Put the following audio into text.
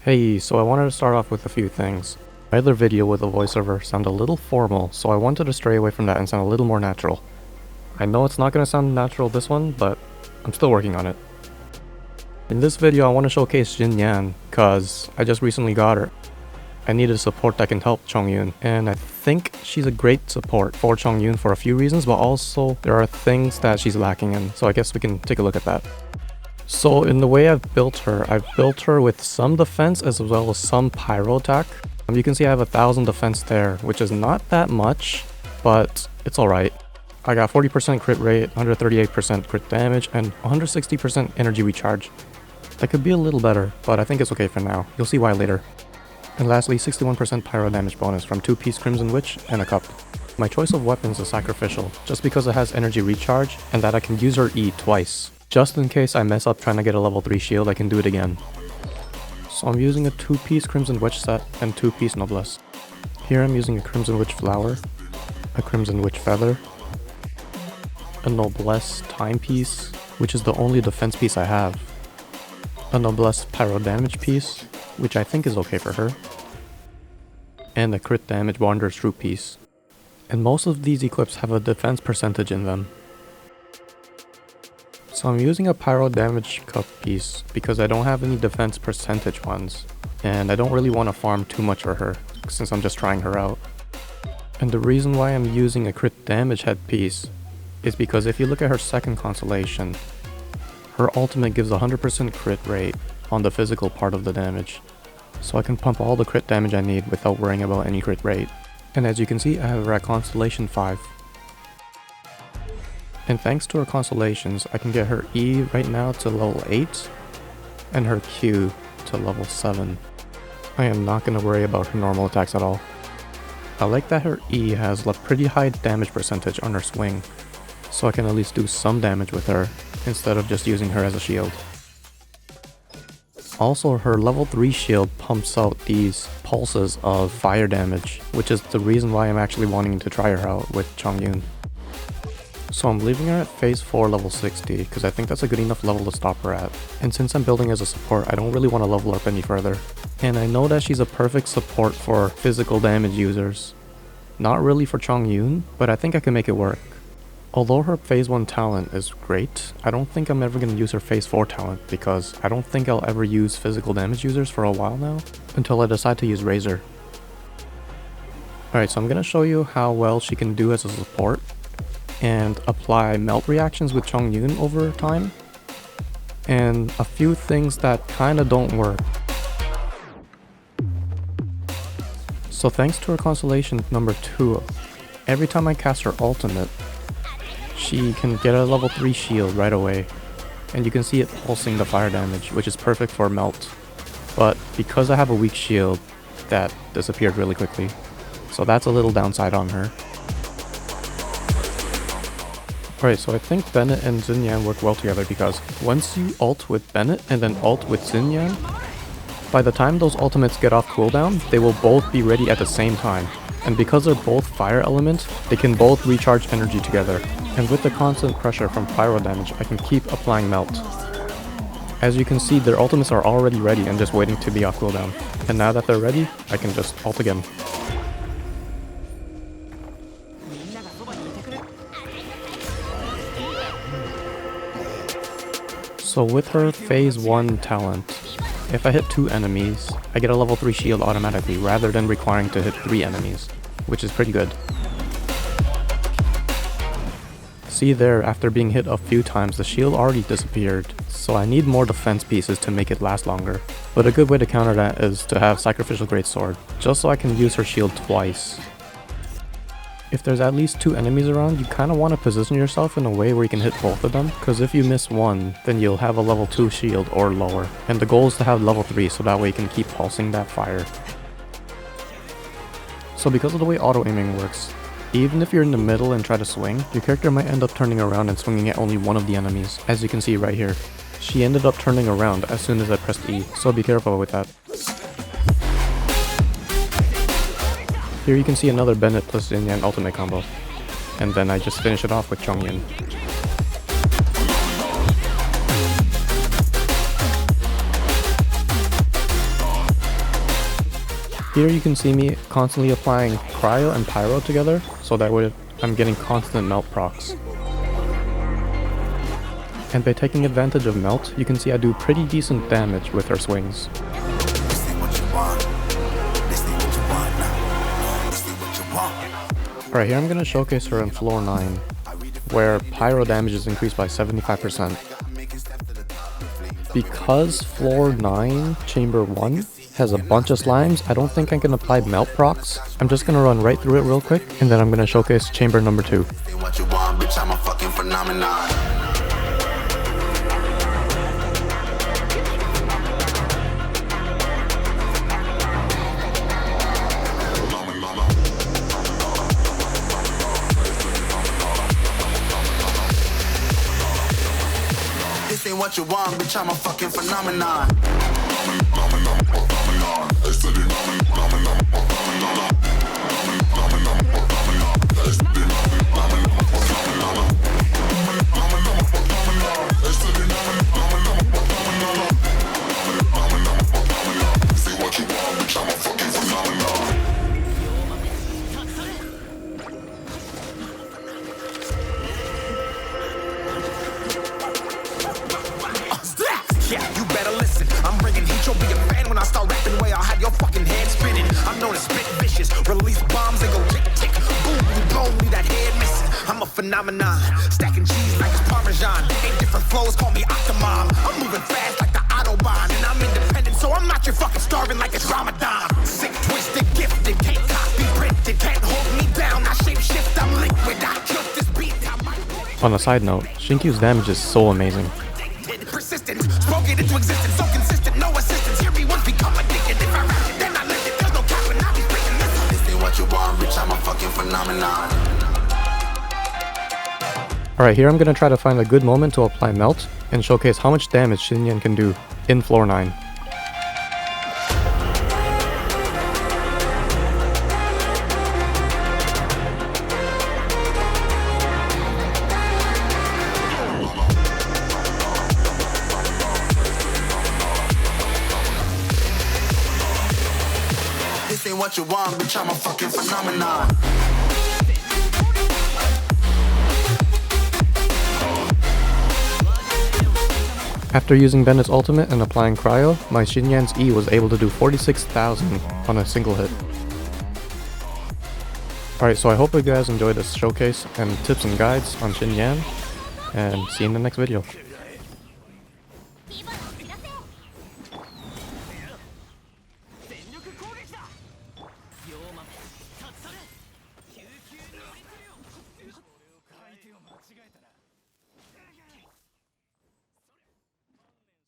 Hey, so I wanted to start off with a few things. My other video with the voiceover sounded a little formal, so I wanted to stray away from that and sound a little more natural. I know it's not going to sound natural this one, but I'm still working on it. In this video I want to showcase Xinyan, cause I just recently got her. I needed support that can help Chongyun, and I think she's a great support for Chongyun for a few reasons, but also there are things that she's lacking in, so I guess we can take a look at that. So in the way I've built her with some defense as well as some pyro attack. You can see I have 1000 defense there, which is not that much, but it's alright. I got 40% crit rate, 138% crit damage, and 160% energy recharge. That could be a little better, but I think it's okay for now. You'll see why later. And lastly, 61% pyro damage bonus from 2-piece Crimson Witch and a cup. My choice of weapons is sacrificial, just because it has energy recharge and that I can use her E twice. Just in case I mess up trying to get a level 3 shield, I can do it again. So I'm using a 2-piece Crimson Witch set and 2-piece Noblesse. Here I'm using a Crimson Witch Flower, a Crimson Witch Feather, a Noblesse Timepiece, which is the only defense piece I have, a Noblesse Pyro Damage piece, which I think is okay for her, and a Crit Damage Wanderer's Troop piece. And most of these equips have a defense percentage in them. So I'm using a Pyro Damage Cup piece because I don't have any defense percentage ones, and I don't really want to farm too much for her since I'm just trying her out. And the reason why I'm using a Crit Damage head piece is because if you look at her second constellation, her ultimate gives 100% crit rate on the physical part of the damage. So I can pump all the crit damage I need without worrying about any crit rate. And as you can see, I have her at Constellation 5. And thanks to her constellations, I can get her E right now to level 8 and her Q to level 7. I am not going to worry about her normal attacks at all. I like that her E has a pretty high damage percentage on her swing, so I can at least do some damage with her instead of just using her as a shield. Also, her level 3 shield pumps out these pulses of fire damage, which is the reason why I'm actually wanting to try her out with Chongyun. So I'm leaving her at phase 4 level 60 because I think that's a good enough level to stop her at. And since I'm building as a support, I don't really want to level up any further. And I know that she's a perfect support for physical damage users. Not really for Chongyun, but I think I can make it work. Although her phase 1 talent is great, I don't think I'm ever going to use her phase 4 talent because I don't think I'll ever use physical damage users for a while now, until I decide to use Razor. Alright, so I'm going to show you how well she can do as a support, and apply melt reactions with Chongyun over time, and a few things that kinda don't work. So thanks to her constellation number 2, every time I cast her ultimate, she can get a level 3 shield right away, and you can see it pulsing the fire damage, which is perfect for melt. But because I have a weak shield, that disappeared really quickly, so that's a little downside on her. Alright, so I think Bennett and Xinyan work well together because once you ult with Bennett and then ult with Xinyan, by the time those ultimates get off cooldown, they will both be ready at the same time. And because they're both fire elements, they can both recharge energy together. And with the constant pressure from pyro damage, I can keep applying melt. As you can see, their ultimates are already ready and just waiting to be off cooldown. And now that they're ready, I can just ult again. So with her phase 1 talent, if I hit 2 enemies, I get a level 3 shield automatically rather than requiring to hit 3 enemies, which is pretty good. See there, after being hit a few times, the shield already disappeared, so I need more defense pieces to make it last longer. But a good way to counter that is to have Sacrificial Greatsword, just so I can use her shield twice. If there's at least 2 enemies around, you kinda want to position yourself in a way where you can hit both of them, because if you miss one, then you'll have a level 2 shield or lower. And the goal is to have level 3 so that way you can keep pulsing that fire. So because of the way auto-aiming works, even if you're in the middle and try to swing, your character might end up turning around and swinging at only one of the enemies, as you can see right here. She ended up turning around as soon as I pressed E, so be careful with that. Here you can see another Bennett plus Xinyan ultimate combo, and then I just finish it off with Chongyun. Here you can see me constantly applying Cryo and Pyro together, so that way I'm getting constant melt procs. And by taking advantage of melt, you can see I do pretty decent damage with her swings. Alright, here I'm going to showcase her in floor 9, where Pyro damage is increased by 75%. Because floor 9, chamber 1, has a bunch of slimes, I don't think I can apply melt procs. I'm just gonna run right through it real quick, and then I'm gonna showcase chamber number 2. This ain't what you want, bitch, I'm a fucking phenomenon. Yeah, you better listen. I'm bringing heat, you'll be a fan when I start rapping the way I'll have your fucking head spinning. I'm known as spit vicious, release bombs and go tick tick. Boom, you blow me that head missing. I'm a phenomenon, stacking cheese like it's Parmesan. 8 different flows, call me Octomom. I'm moving fast like the Autobahn, and I'm independent, so I'm not your fucking starving like it's Ramadan. Sick, twisted, gifted, can't copy, printed, can't hold me down. I shape shift, I'm liquid, I killed this beat. On a side note, Xinqiu's damage is so amazing. Persistent, spoke it into existence, so consistent, no assistance. Hear me once, become addicted. If I rap it, then I live it. There's no cap when I be speaking. This ain't what you want, bitch. I'm a fucking phenomenon. Alright, here I'm gonna try to find a good moment to apply melt and showcase how much damage Xinyan can do in floor 9. This ain't what you want, bitch, I'm a fucking phenomenon. After using Bennett's ultimate and applying Cryo, my Xinyan's E was able to do 46,000 on a single hit. Alright, so I hope you guys enjoyed this showcase and tips and guides on Xinyan, and see you in the next video.